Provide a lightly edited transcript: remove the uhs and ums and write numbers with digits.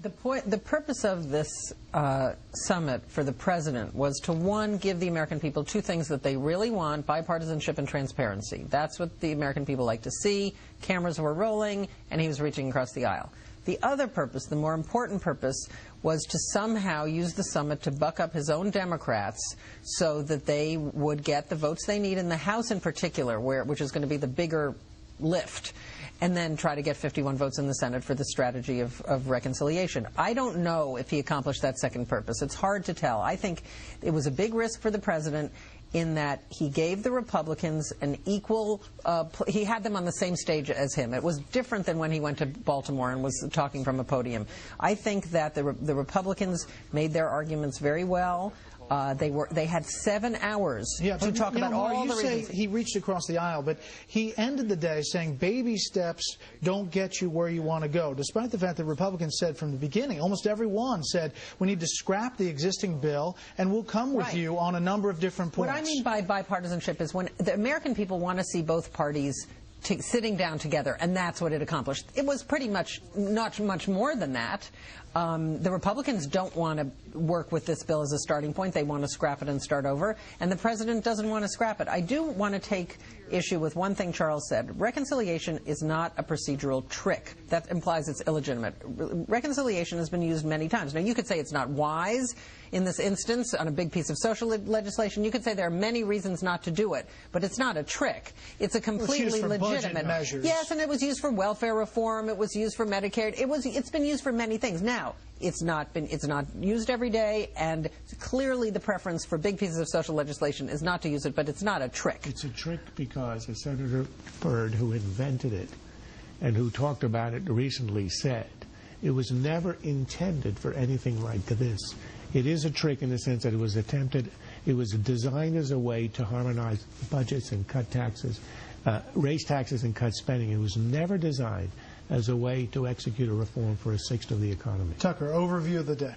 The purpose of this summit for the president was to, one, give the American people two things that they really want: bipartisanship and transparency. That's what the American people like to see. Cameras were rolling, and he was reaching across the aisle. The other purpose, the more important purpose, was to somehow use the summit to buck up his own Democrats so that they would get the votes they need in the House in particular, which is going to be the bigger lift, and then try to get 51 votes in the Senate for the strategy of reconciliation. I don't know if he accomplished that second purpose. It's hard to tell. I think it was a big risk for the president in that he gave the Republicans an equal, he had them on the same stage as him. It was different than when he went to Baltimore and was talking from a podium. I think that the Republicans made their arguments very well. They had 7 hours to talk about all the reasons. He reached across the aisle, but he ended the day saying baby steps don't get you where you want to go, despite the fact that Republicans said from the beginning, almost everyone said, we need to scrap the existing bill and we'll come with you on a number of different points. What I mean by bipartisanship is when the American people want to see both parties sitting down together, and that's what it accomplished. It was pretty much not much more than that. The Republicans don't want to work with this bill as a starting point. They want to scrap it and start over, and the president doesn't want to scrap it. I do want to take issue with one thing Charles said. Reconciliation is not a procedural trick. That implies it's illegitimate. Reconciliation has been used many times. Now, you could say it's not wise in this instance on a big piece of social legislation. You could say there are many reasons not to do it, but it's not a trick. It's a completely legitimate measures. Yes, and it was used for welfare reform. It was used for Medicare. It's been used for many things. Now, it's not used every day, and clearly the preference for big pieces of social legislation is not to use it, but it's not a trick. It's a trick because as Senator Byrd, who invented it and who talked about it recently, said it was never intended for anything like this. It is a trick in the sense that it was attempted, it was designed as a way to harmonize budgets and cut taxes, raise taxes and cut spending. It was never designed as a way to execute a reform for a sixth of the economy. Tucker, overview of the day.